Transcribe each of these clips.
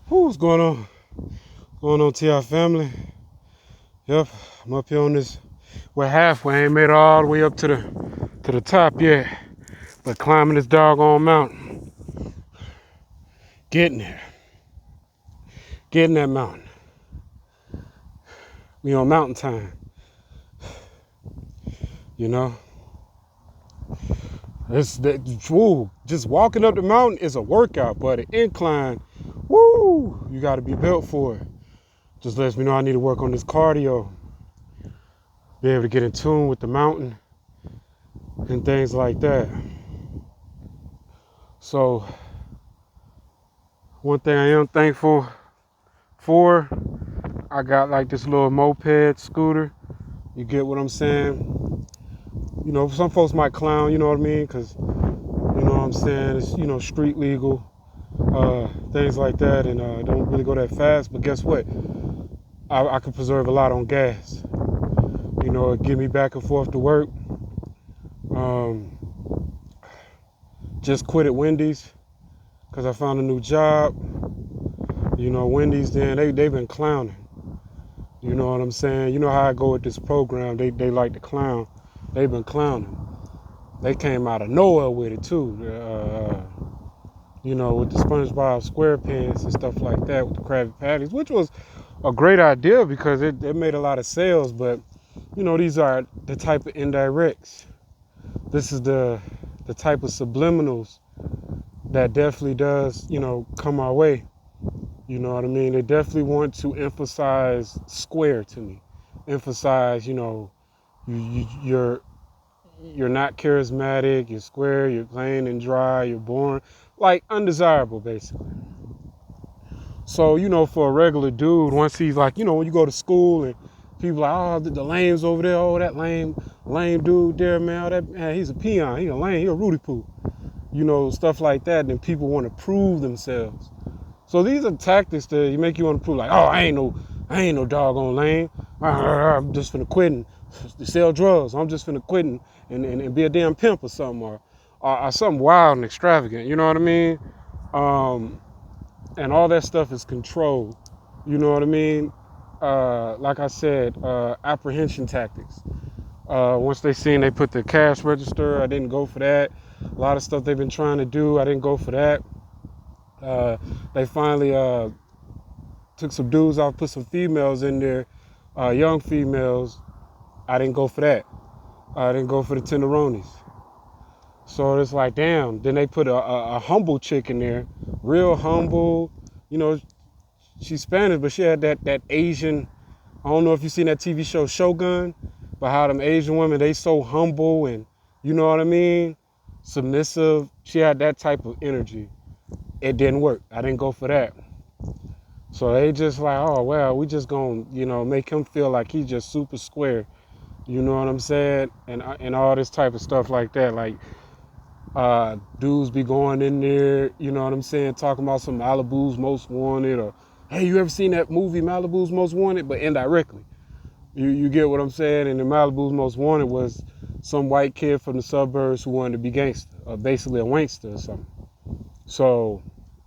What's going on? Going on, TI family? Yep, I'm up here on this. We're halfway. I ain't made it all the way up to the top yet, but climbing this doggone mountain, getting there, getting that mountain. We on mountain time, you know. Woo, just walking up the mountain is a workout, but an incline, woo, you got to be built for it. Just lets me know I need to work on this cardio, be able to get in tune with the mountain and things like that. So one thing I am thankful for, I got like this little moped scooter. You get what I'm saying? You know, some folks might clown, you know what I mean? Because, you know what I'm saying, it's, you know, street legal, things like that, and don't really go that fast. But guess what? I can preserve a lot on gas. You know, it get me back and forth to work. Just quit at Wendy's because I found a new job. You know, Wendy's, then they've been clowning. You know what I'm saying? You know how I go with this program. They like to clown. They've been clowning. They came out of nowhere with it too. You know, with the SpongeBob SquarePants and stuff like that, with the Krabby Patties, which was a great idea because it made a lot of sales. But you know, these are the type of indirects. This is the type of subliminals that definitely does, you know, come our way. You know what I mean? They definitely want to emphasize square to me. Emphasize, you know, you're not charismatic, you're square, you're plain and dry, you're boring. Like undesirable, basically. So, you know, for a regular dude, once he's like, you know, when you go to school and people are like, oh, the lame's over there, oh, that lame dude there, man, oh, that man, he's a peon, he a lame, he a Rudy Poo. You know, stuff like that, and then people want to prove themselves. So these are tactics that make you want to prove, like, oh, I ain't no doggone lame. I'm just finna quit and sell drugs. I'm just finna quit and be a damn pimp or something, or something wild and extravagant. You know what I mean? And all that stuff is controlled. You know what I mean? Like I said, apprehension tactics. Once they seen they put the cash register, I didn't go for that. A lot of stuff they've been trying to do, I didn't go for that. They finally took some dudes off, put some females in there, young females. I didn't go for that. I didn't go for the tenderonis. So it's like, damn. Then they put a humble chick in there, real humble. You know, she's Spanish, but she had that Asian. I don't know if you've seen that TV show Shogun, but how them Asian women, they so humble and, you know what I mean, submissive. She had that type of energy. It didn't work. I didn't go for that. So they just like, oh, well, we just gonna, you know, make him feel like he's just super square. You know what I'm saying? And all this type of stuff like that. Like, dudes be going in there, you know what I'm saying, talking about some Malibu's Most Wanted, or, hey, you ever seen that movie Malibu's Most Wanted? But indirectly. You get what I'm saying? And the Malibu's Most Wanted was some white kid from the suburbs who wanted to be gangster, or basically a wankster or something. So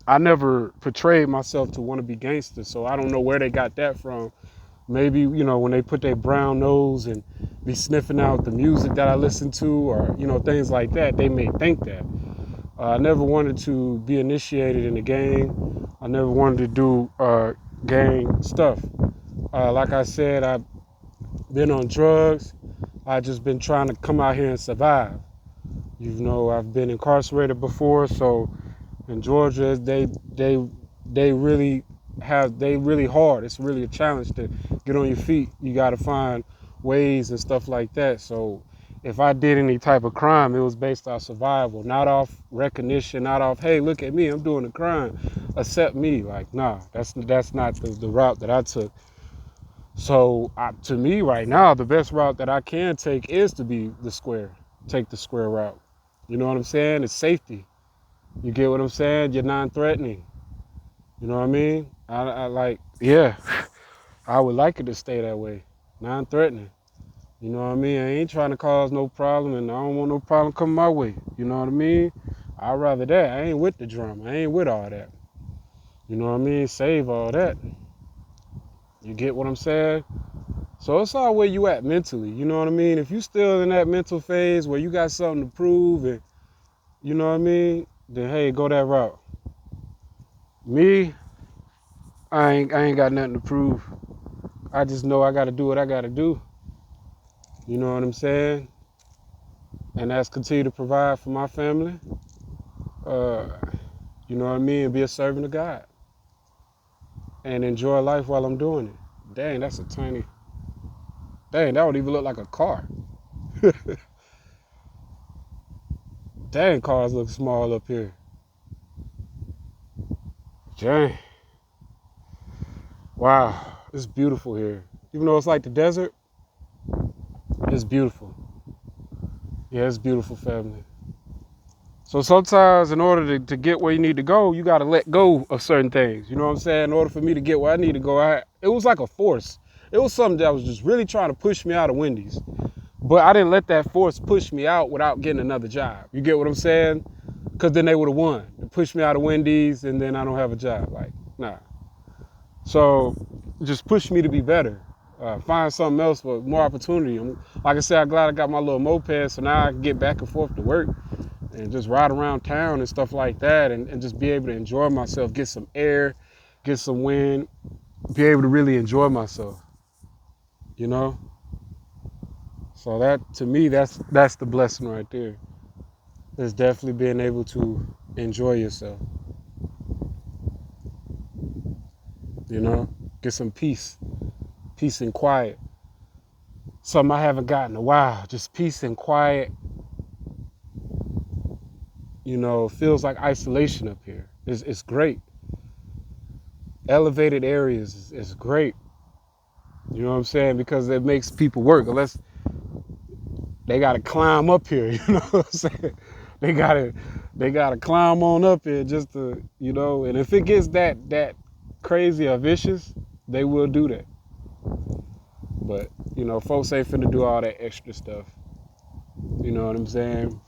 I never portrayed myself to want to be gangster, so I don't know where they got that from. Maybe, you know, when they put their brown nose and be sniffing out the music that I listen to, or, you know, things like that, they may think that. I never wanted to be initiated in a gang. I never wanted to do gang stuff. Like I said, I've been on drugs. I've just been trying to come out here and survive. You know, I've been incarcerated before, so in Georgia, they really hard. It's really a challenge to get on your feet. You got to find ways and stuff like that. So if I did any type of crime, it was based off survival, not off recognition, not off, hey, look at me, I'm doing a crime, accept me. Like, nah, that's not the route that I took. So to me right now, the best route that I can take is to be the square, take the square route. You know what I'm saying? It's safety. You get what I'm saying? You're non-threatening. You know what I mean? I like, yeah, I would like it to stay that way. Non-threatening. You know what I mean? I ain't trying to cause no problem, and I don't want no problem coming my way. You know what I mean? I'd rather that. I ain't with the drama. I ain't with all that. You know what I mean? Save all that. You get what I'm saying? So it's all where you at mentally. You know what I mean? If you still in that mental phase where you got something to prove and you know what I mean, then hey, go that route. Me, I ain't got nothing to prove. I just know I gotta do what I gotta do. You know what I'm saying? And that's continue to provide for my family. Uh, you know what I mean? And be a servant of God. And enjoy life while I'm doing it. Dang, that's a tiny. Dang, that would even look like a car. Dang, cars look small up here. Dang. Wow, it's beautiful here. Even though it's like the desert, it's beautiful. Yeah, it's beautiful, family. So sometimes in order to get where you need to go, you got to let go of certain things. You know what I'm saying? In order for me to get where I need to go, it was like a force. It was something that was just really trying to push me out of Wendy's. But I didn't let that force push me out without getting another job. You get what I'm saying? Because then they would have won. They pushed me out of Wendy's and then I don't have a job. Like, nah. So just push me to be better. Find something else with more opportunity. Like I said, I'm glad I got my little moped, so now I can get back and forth to work and just ride around town and stuff like that and just be able to enjoy myself, get some air, get some wind, be able to really enjoy myself, you know? So that, to me, that's the blessing right there. It's definitely being able to enjoy yourself, you know? Get some peace and quiet. Something I haven't gotten in a while, just peace and quiet. You know, feels like isolation up here. It's great. Elevated areas is great. You know what I'm saying? Because it makes people work. Unless they gotta climb up here, you know what I'm saying? They gotta climb on up here just to, you know, and if it gets that crazy or vicious, they will do that. But, you know, folks ain't finna do all that extra stuff. You know what I'm saying?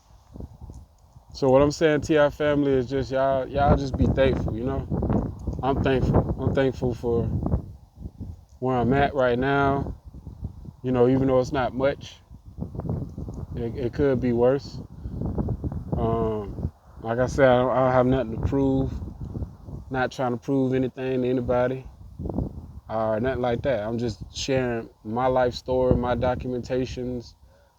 So what I'm saying to our family is just y'all just be thankful, you know? I'm thankful. I'm thankful for where I'm at right now. You know, even though it's not much, it could be worse. Like I said, I don't have nothing to prove. Not trying to prove anything to anybody or nothing like that. I'm just sharing my life story, my documentations,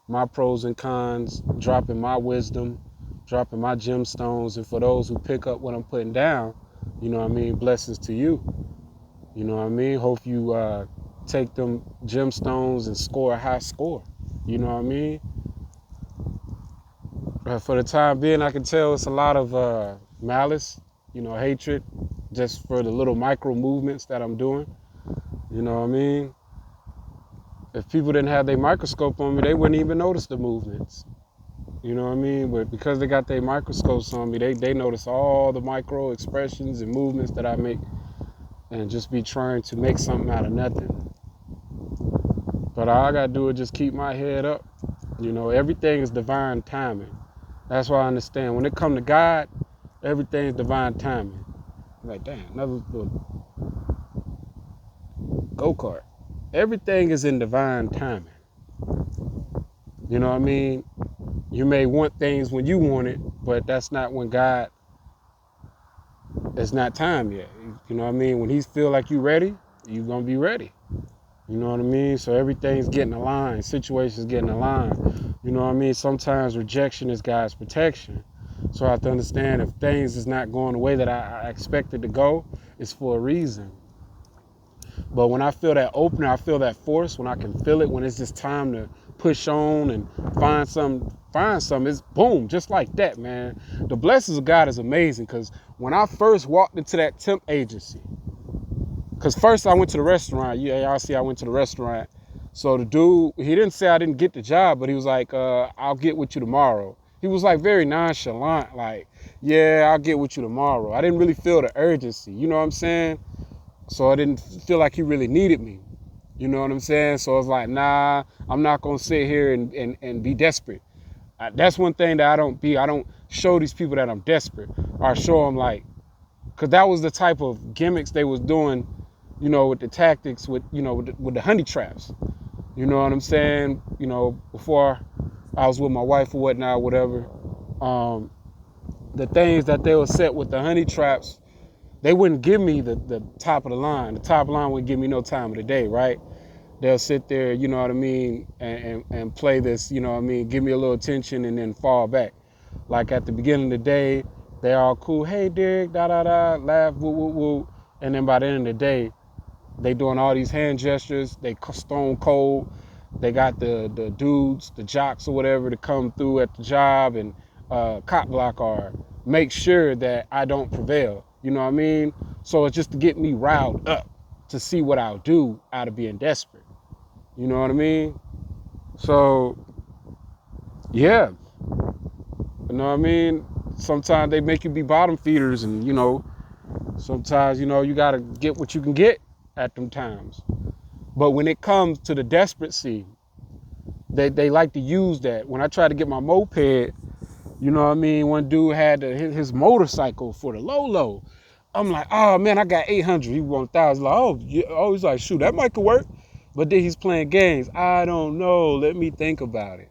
my pros and cons, dropping my wisdom, dropping my gemstones. And for those who pick up what I'm putting down, you know what I mean, blessings to you. You know what I mean? Hope you take them gemstones and score a high score. You know what I mean? For the time being, I can tell it's a lot of malice, you know, hatred, just for the little micro movements that I'm doing. You know what I mean? If people didn't have their microscope on me, they wouldn't even notice the movements. You know what I mean? But because they got their microscopes on me, they notice all the micro expressions and movements that I make and just be trying to make something out of nothing. But all I gotta do is just keep my head up. You know, everything is divine timing. That's why I understand. When it come to God, everything is divine timing. Like, damn, another little go-kart. Everything is in divine timing. You know what I mean? You may want things when you want it, but that's not when God, it's not time yet. You know what I mean? When he feel like you ready, you gonna be ready. You know what I mean? So everything's getting aligned, situations getting aligned. You know what I mean? Sometimes rejection is God's protection. So I have to understand if things is not going the way that I expected to go, it's for a reason. But when I feel that opener, I feel that force, when I can feel it, when it's just time to push on and find something, it's boom, just like that, man. The blessings of God is amazing because when I first walked into that temp agency, because first I went to the restaurant. Yeah, y'all see I went to the restaurant. So the dude, he didn't say I didn't get the job, but he was like, I'll get with you tomorrow. He was like very nonchalant, like, yeah, I'll get with you tomorrow. I didn't really feel the urgency, you know what I'm saying? So I didn't feel like he really needed me. You know what I'm saying? So I was like, nah, I'm not gonna sit here and be desperate. That's one thing that I don't show these people that I'm desperate. Or show them like, Because that was the type of gimmicks they was doing, with the tactics, with the honey traps. You know what I'm saying? Before I was with my wife or whatnot, whatever. The things that they would set with the honey traps, they wouldn't give me the top of the line. The top of the line wouldn't give me no time of the day, right? They'll sit there, you know what I mean, and play this, you know what I mean, give me a little attention and then fall back. Like at the beginning of the day, they all cool. Hey, Derek, da-da-da, laugh, woo, woo, woo. And then by the end of the day, they doing all these hand gestures. They stone cold. They got the dudes, the jocks or whatever to come through at the job and cop block or make sure that I don't prevail. You know what I mean? So it's just to get me riled up to see what I'll do out of being desperate. You know what I mean? So, yeah. You know what I mean? Sometimes they make you be bottom feeders and, sometimes, you got to get what you can get at them times. But when it comes to the desperacy, they like to use that. When I tried to get my moped, you know what I mean? One dude had his motorcycle for the low. I'm like, oh man, I got 800. He want 1,000. Like, oh, yeah. Oh, he's like, shoot, that might could work. But then he's playing games. I don't know. Let me think about it.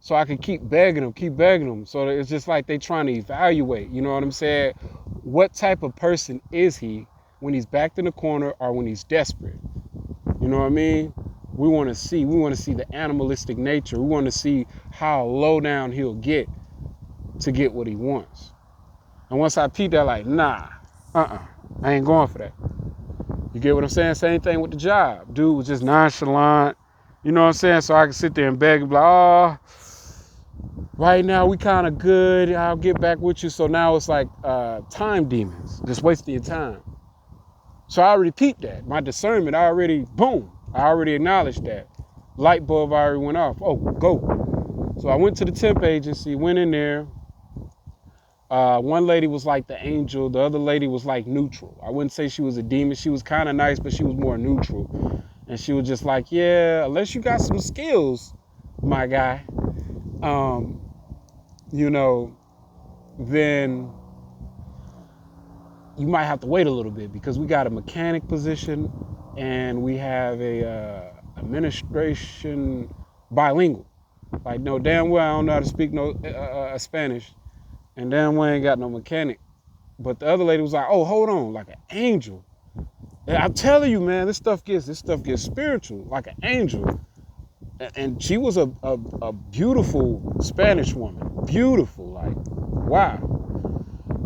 So I can keep begging them. So it's just like they trying to evaluate. You know what I'm saying? What type of person is he when he's backed in the corner or when he's desperate? You know what I mean? We want to see the animalistic nature. We want to see how low down he'll get to get what he wants. And once I peep that, like, nah, I ain't going for that. You get what I'm saying? Same thing with the job. Dude was just nonchalant. You know what I'm saying? So I can sit there and beg and be like, oh, right now we kind of good. I'll get back with you. So now it's like time demons, just wasting your time. So I already peeped that. My discernment, I already acknowledged that. Light bulb already went off. Oh, go. So I went to the temp agency, went in there. One lady was like the angel. The other lady was like neutral. I wouldn't say she was a demon. She was kind of nice, but she was more neutral. And she was just like, yeah, unless you got some skills, my guy, then you might have to wait a little bit because we got a mechanic position and we have a administration bilingual. Like, no, damn well I don't know how to speak Spanish, and damn well I ain't got no mechanic. But the other lady was like, oh, hold on, like an angel. I'm telling you, man, this stuff gets spiritual, like an angel. And she was a beautiful Spanish woman, beautiful, like, wow.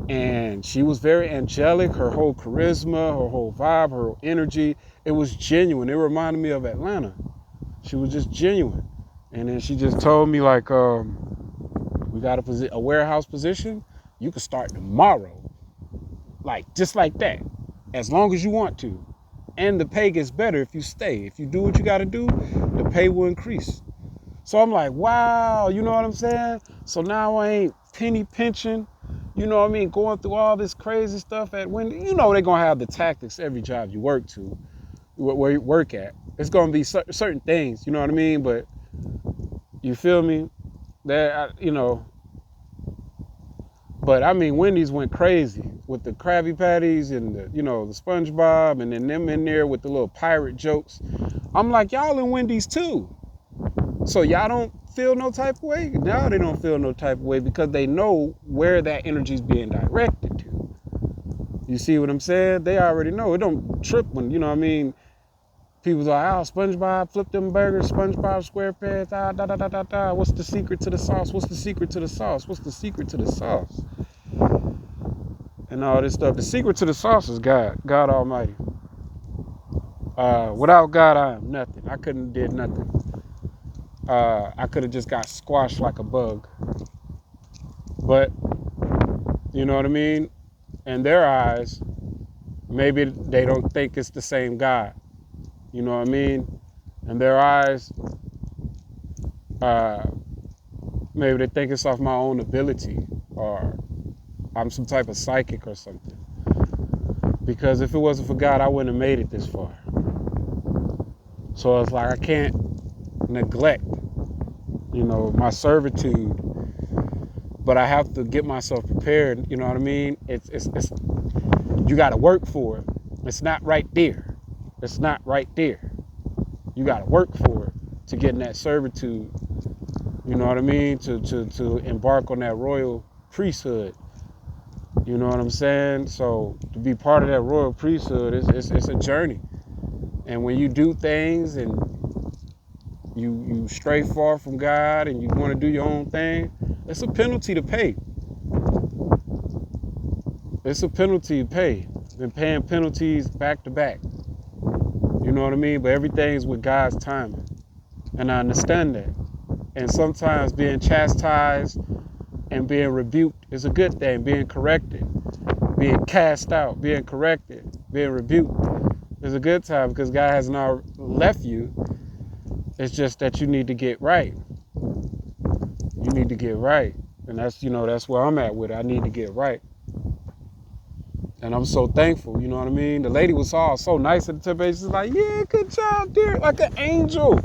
And she was very angelic, her whole charisma, her whole vibe, her whole energy, it was genuine. It reminded me of Atlanta. She was just genuine. And then she just told me, like, we got a warehouse position. You can start tomorrow. Like, just like that, as long as you want to. And the pay gets better if you stay. If you do what you got to do, the pay will increase. So I'm like, wow, you know what I'm saying? So now I ain't penny pinching, you know what I mean, going through all this crazy stuff at Wendy. You know they're going to have the tactics every job you work to, where you work at. It's going to be certain things, you know what I mean? But you feel me? That, but I mean, Wendy's went crazy with the Krabby Patties and the SpongeBob, and then them in there with the little pirate jokes. I'm like, y'all in Wendy's too. So y'all don't feel no type of way? Now they don't feel no type of way because they know where that energy is being directed to. You see what I'm saying? They already know. It don't trip when, people's like, oh, SpongeBob, flip them burgers, SpongeBob SquarePants, da. What's the secret to the sauce? What's the secret to the sauce? What's the secret to the sauce? And all this stuff. The secret to the sauce is God Almighty. Without God, I am nothing. I couldn't have did nothing. I could have just got squashed like a bug. But, you know what I mean? In their eyes, maybe they don't think it's the same God. You know what I mean? In their eyes, maybe they think it's off my own ability, or I'm some type of psychic or something. Because if it wasn't for God, I wouldn't have made it this far. So it's like I can't neglect, my servitude but I have to get myself prepared. You know what I mean? It's you got to work for it. It's not right there. It's not right there. You got to work for it to get in that servitude. You know what I mean? To embark on that royal priesthood. You know what I'm saying? So to be part of that royal priesthood, it's a journey. And when you do things and you stray far from God and you want to do your own thing, it's a penalty to pay. It's a penalty to pay. Been paying penalties back to back. You know what I mean? But everything's with God's timing. And I understand that. And sometimes being chastised and being rebuked is a good thing. Being corrected, being cast out, being corrected, being rebuked is a good time because God has not left you. It's just that you need to get right. You need to get right. And that's where I'm at with it. I need to get right. And I'm so thankful, you know what I mean? The lady was all so nice at the tip. She's like, yeah, good job, dear. Like an angel.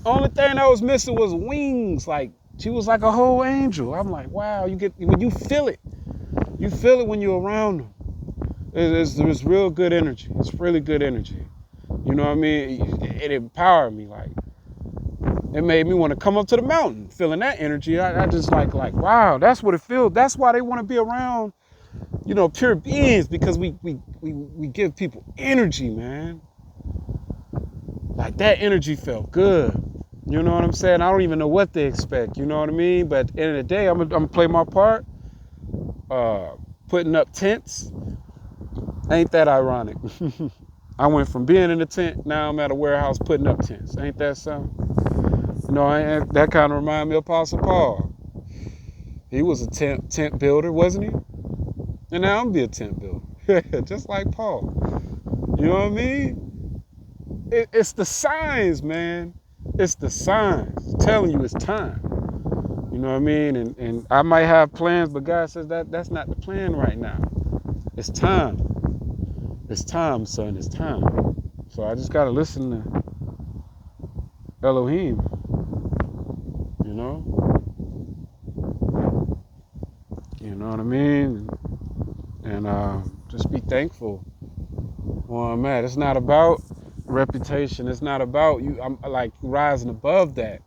Only thing I was missing was wings. Like, she was like a whole angel. I'm like, wow, when you feel it. You feel it when you're around them. It's real good energy. It's really good energy. You know what I mean? It empowered me. Like, it made me want to come up to the mountain. Feeling that energy, I just like, wow, that's what it feels. That's why they want to be around, pure beings, because we give people energy, man. Like, that energy felt good. You know what I'm saying? I don't even know what they expect. You know what I mean? But at the end of the day, I'm gonna play my part. Putting up tents. Ain't that ironic? I went from being in a tent, now I'm at a warehouse putting up tents. Ain't that something? That kind of remind me of Apostle Paul. He was a tent builder, wasn't he? And now I'm gonna be a tent builder, just like Paul. You know what I mean? It's the signs, man. It's the signs telling you it's time. You know what I mean? And I might have plans, but God says that's not the plan right now. It's time. It's time, son. It's time. So I just gotta listen to Elohim. You know? You know what I mean? And just be thankful where I'm at. It's not about reputation. It's not about you. I'm like rising above that.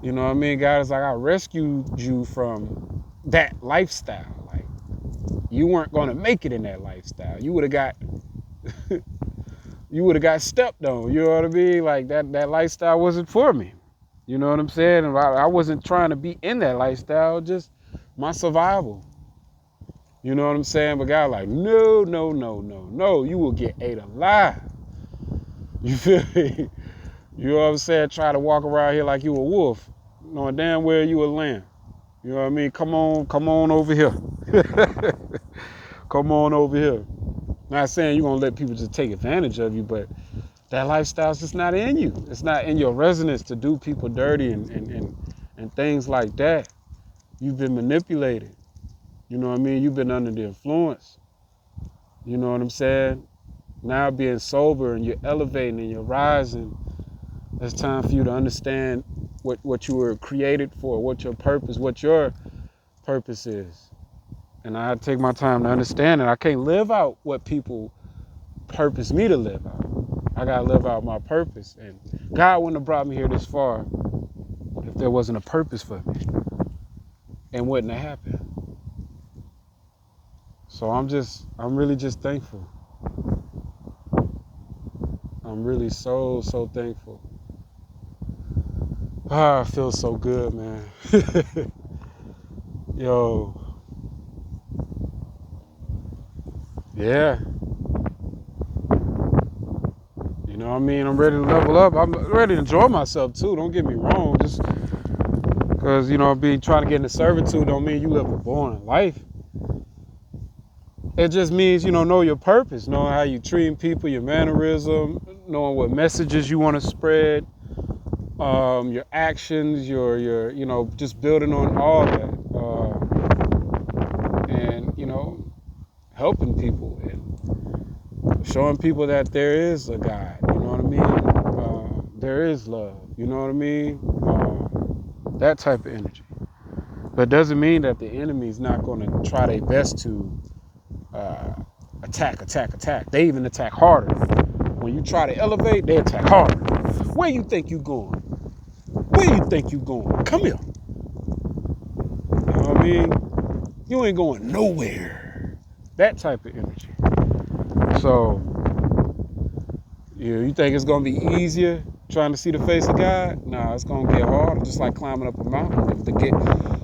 You know what I mean? God is like, I rescued you from that lifestyle. Like, you weren't gonna make it in that lifestyle. You would have got stepped on. You know what I mean? Like that lifestyle wasn't for me. You know what I'm saying? And I wasn't trying to be in that lifestyle, just my survival. You know what I'm saying? But God like, no, you will get ate alive. You feel me? You know what I'm saying? Try to walk around here like you a wolf, knowing damn well you a lamb. You know what I mean? Come on over here. Come on over here. Not saying you're gonna let people just take advantage of you, but that lifestyle's just not in you. It's not in your resonance to do people dirty and things like that. You've been manipulated. You know what I mean? You've been under the influence. You know what I'm saying? Now being sober and you're elevating and you're rising, it's time for you to understand what you were created for, what your purpose is. And I had to take my time to understand it. I can't live out what people purpose me to live out. I gotta live out my purpose. And God wouldn't have brought me here this far if there wasn't a purpose for me. And wouldn't have happened. So I'm really just thankful. I'm really so thankful. I feel so good, man. Yo. Yeah. You know what I mean? I'm ready to level up. I'm ready to enjoy myself too. Don't get me wrong. Just because, trying to get into servitude don't mean you live a boring life. It just means, know your purpose, knowing how you treat people, your mannerism, knowing what messages you want to spread, your actions, your just building on all that, and helping people and showing people that there is a God. You know what I mean? There is love. You know what I mean? That type of energy. But it doesn't mean that the enemy's not going to try their best to attack. They even attack harder. When you try to elevate, they attack harder. Where you think you going? Where you think you going? Come here. You know what I mean? You ain't going nowhere. That type of energy. So, you think it's going to be easier trying to see the face of God? Nah, it's going to get harder, just like climbing up a mountain.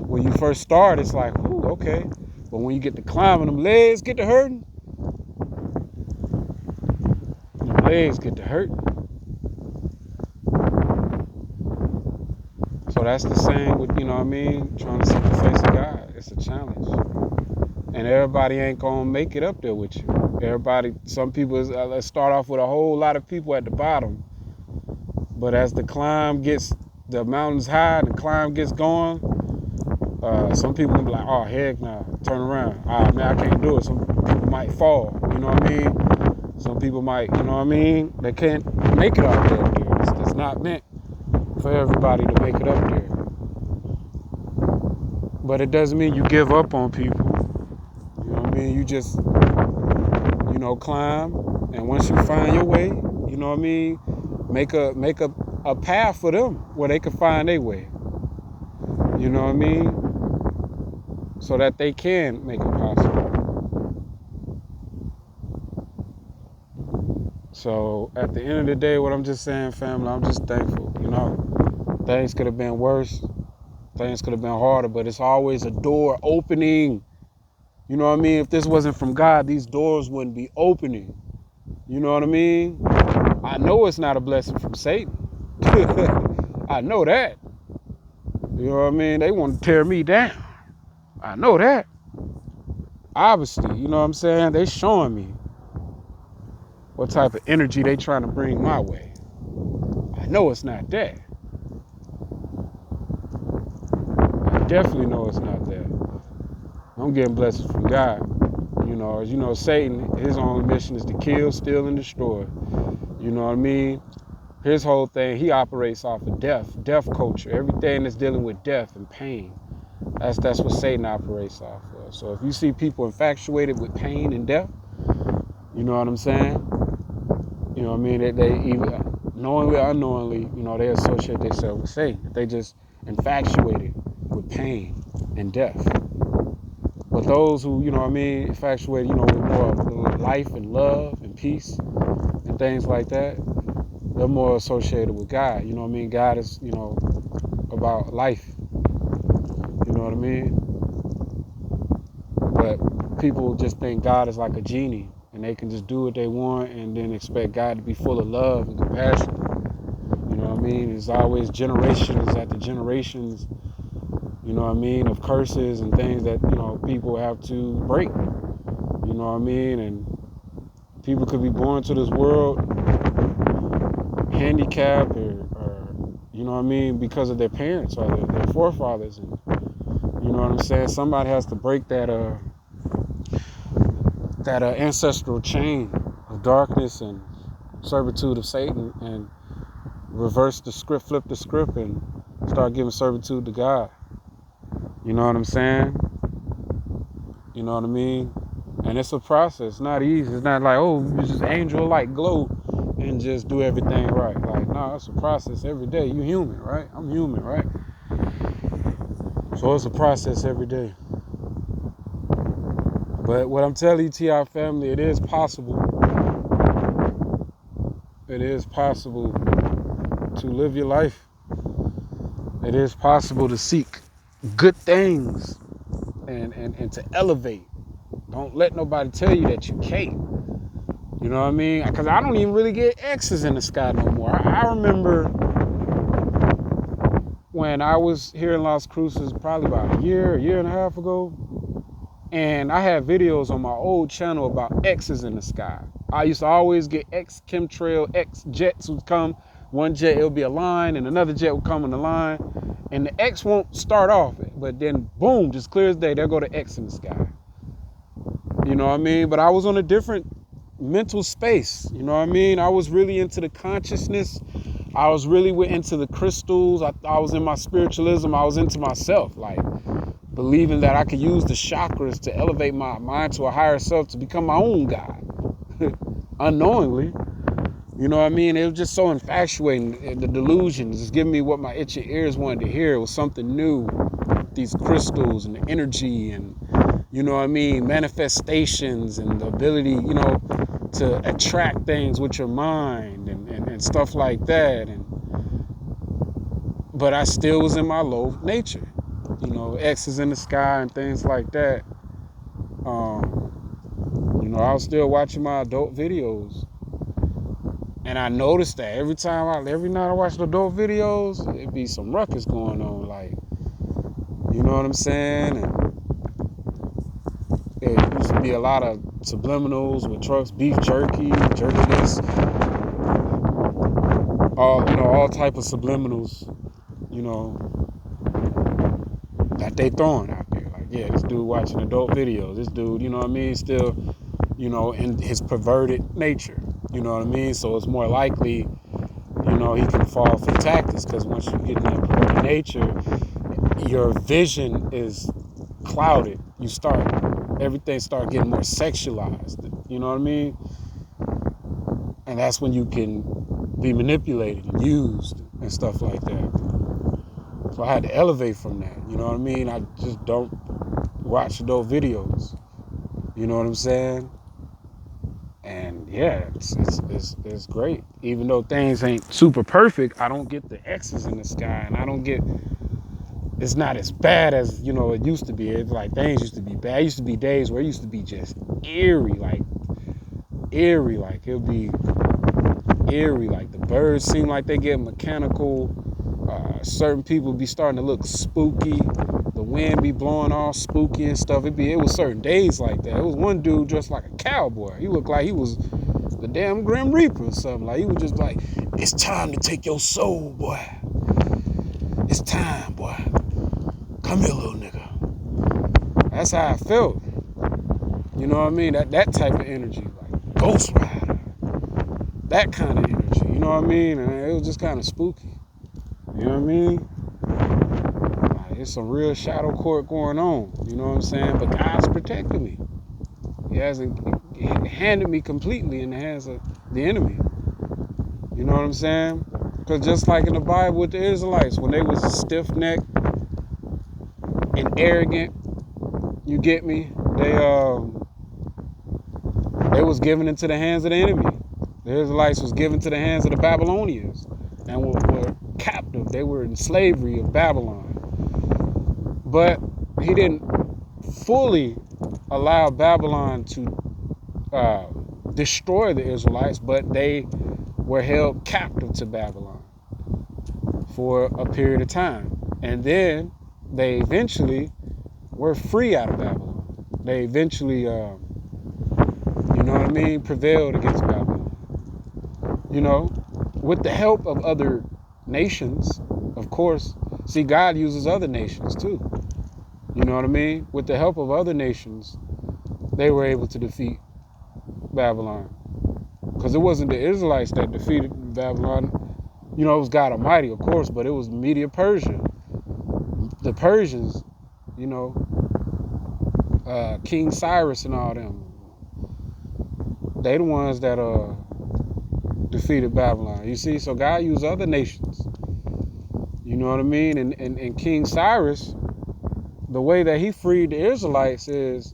When you first start, it's like, ooh, okay. But when you get to climbing, them legs get to hurting. Them legs get to hurting. So that's the same with, you know what I mean, trying to see the face of God. It's a challenge. And everybody ain't going to make it up there with you. Some people, let's start off with a whole lot of people at the bottom. But as the mountain's high, the climb gets going, some people will be like, oh, heck no, turn around. Man, I can't do it. Some people might fall, you know what I mean? Some people might, you know what I mean? They can't make it out there. It's not meant for everybody to make it up there. But it doesn't mean you give up on people. You know what I mean? You just, climb. And once you find your way, you know what I mean? Make a path for them where they can find their way. You know what I mean? So that they can make it possible. So at the end of the day, what I'm just saying, family, I'm just thankful. Things could have been worse. Things could have been harder, but it's always a door opening. You know what I mean? If this wasn't from God, these doors wouldn't be opening. You know what I mean? I know it's not a blessing from Satan. I know that. You know what I mean? They want to tear me down. I know that. Obviously, you know what I'm saying? They showing me what type of energy they trying to bring my way. I know it's not that. I definitely know it's not that. I'm getting blessings from God. As you know, Satan, his only mission is to kill, steal, and destroy. You know what I mean? His whole thing, he operates off of death culture, everything that's dealing with death and pain. That's what Satan operates off of. So if you see people infatuated with pain and death, you know what I'm saying? You know what I mean? They either knowingly or unknowingly, they associate themselves with Satan. They just infatuated with pain and death. But those who, infatuated, with more of life and love and peace and things like that, they're more associated with God. You know what I mean? God is, about life. You know what I mean? But people just think God is like a genie and they can just do what they want and then expect God to be full of love and compassion. You know what I mean? It's always generations after generations, you know what I mean, of curses and things that, people have to break. You know what I mean? And people could be born to this world handicapped or you know what I mean, because of their parents or their forefathers. And you know what I'm saying? Somebody has to break that ancestral chain of darkness and servitude of Satan and reverse the script, flip the script, and start giving servitude to God. You know what I'm saying? You know what I mean? And it's a process. It's not easy. It's not like, oh, you just angel like glow and just do everything right. Like, no, it's a process every day. You human, right? I'm human, right? So it's a process every day. But what I'm telling you, TI family, it is possible. It is possible to live your life. It is possible to seek good things and to elevate. Don't let nobody tell you that you can't. You know what I mean? Because I don't even really get X's in the sky no more. I remember when I was here in Las Cruces probably about a year and a half ago, and I had videos on my old channel about X's in the sky. I used to always get X chemtrail, X jets would come. One jet, it'll be a line, and another jet will come in the line. And the X won't start off, but then boom, just clear as day, there go the X in the sky. You know what I mean? But I was on a different mental space. You know what I mean? I was really into the consciousness. I was really into the crystals. I was in my spiritualism. I was into myself. Like, believing that I could use the chakras to elevate my mind to a higher self, to become my own God, unknowingly. You know what I mean? It was just so infatuating. The delusions just giving me what my itchy ears wanted to hear. It was something new. These crystals and the energy and, you know what I mean, manifestations and the ability, you know, to attract things with your mind and stuff like that. But I still was in my low nature, you know, X's in the sky and things like that. You know, I was still watching my adult videos. And I noticed that every night I watch the adult videos, it'd be some ruckus going on, like, you know what I'm saying? And it used to be a lot of subliminals with trucks, beef jerky this, all type of subliminals, you know, that they throwing out there. Like, yeah, this dude watching adult videos, this dude, you know what I mean, still, you know, in his perverted nature, you know what I mean? So it's more likely, you know, he can fall for tactics, because once you get in that perverted nature, your vision is clouded. Everything start getting more sexualized, you know what I mean? And that's when you can be manipulated and used and stuff like that. So I had to elevate from that, you know what I mean? I just don't watch adult videos, you know what I'm saying? And yeah, it's great. Even though things ain't super perfect, I don't get the X's in the sky, and it's not as bad as, you know, it used to be. It's like things used to be bad. It used to be days where it used to be just eerie, like it'll be eerie, like the birds seem like they get mechanical. Certain people be starting to look spooky. The wind be blowing all spooky and stuff. It was certain days like that. It was one dude dressed like a cowboy. He looked like he was the damn Grim Reaper or something. Like, he was just like, it's time to take your soul, boy. It's time, boy. Come here, little nigga. That's how I felt. You know what I mean? That type of energy, like Ghost Rider. That kind of energy. You know what I mean? And it was just kind of spooky. You know what I mean? Like, it's some real shadow court going on. You know what I'm saying? But God's protecting me. He hasn't handed me completely in the hands of the enemy. You know what I'm saying? Because just like in the Bible with the Israelites, when they was stiff-necked and arrogant, you get me? They was given into the hands of the enemy. The Israelites was given to the hands of the Babylonians and were captive. They were in slavery of Babylon. But he didn't fully allow Babylon to destroy the Israelites, but they were held captive to Babylon for a period of time. And then they eventually were free out of Babylon. They eventually, you know what I mean, prevailed against Babylon. You know, with the help of other nations, of course. See, God uses other nations too. You know what I mean? With the help of other nations, they were able to defeat Babylon. Because it wasn't the Israelites that defeated Babylon. You know, it was God Almighty, of course, but it was Media-Persia. The Persians, you know, King Cyrus and all them, they the ones that defeated Babylon. You see, so God used other nations. You know what I mean? And King Cyrus, the way that he freed the Israelites is,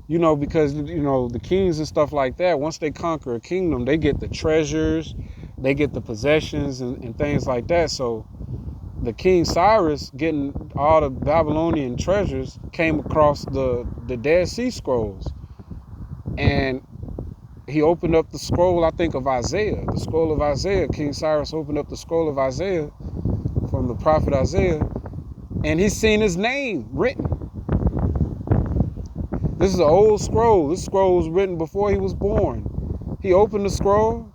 you know, because, you know, the kings and stuff like that, once they conquer a kingdom, they get the treasures, they get the possessions and things like that. So the King Cyrus, getting all the Babylonian treasures, came across the Dead Sea Scrolls. And he opened up the scroll, I think, of Isaiah. The scroll of Isaiah. King Cyrus opened up the scroll of Isaiah from the prophet Isaiah. And he's seen his name written. This is an old scroll. This scroll was written before he was born. He opened the scroll.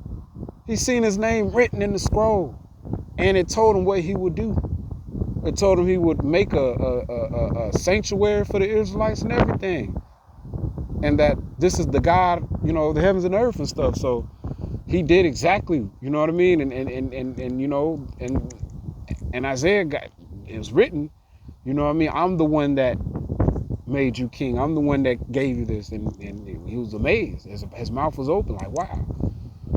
He's seen his name written in the scroll. And it told him what he would do. It told him he would make a sanctuary for the Israelites and everything. And that this is the God, you know, the heavens and earth and stuff. So he did exactly, you know what I mean? And you know, and Isaiah it was written You know what I mean? I'm the one that made you king. I'm the one that gave you this. And he was amazed. His mouth was open like, wow.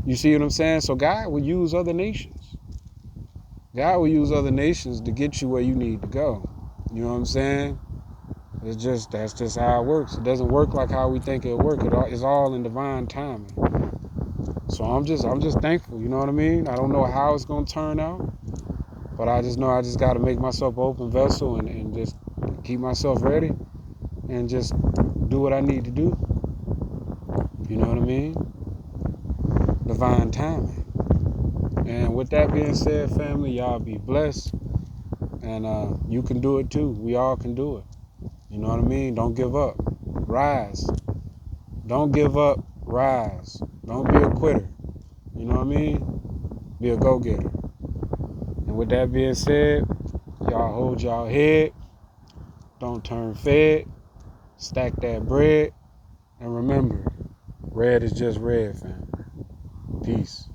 You see what I'm saying? So God will use other nations. God will use other nations to get you where you need to go. You know what I'm saying? That's just how it works. It doesn't work like how we think it'll work. It's all in divine timing. So I'm just thankful. You know what I mean? I don't know how it's gonna turn out, but I just know I just gotta make myself an open vessel and just keep myself ready and just do what I need to do. You know what I mean? Divine timing. And with that being said, family, y'all be blessed. And you can do it too. We all can do it. You know what I mean? Don't give up. Rise. Don't give up. Rise. Don't be a quitter. You know what I mean? Be a go-getter. And with that being said, y'all hold y'all head. Don't turn fed. Stack that bread. And remember, red is just red, fam. Peace.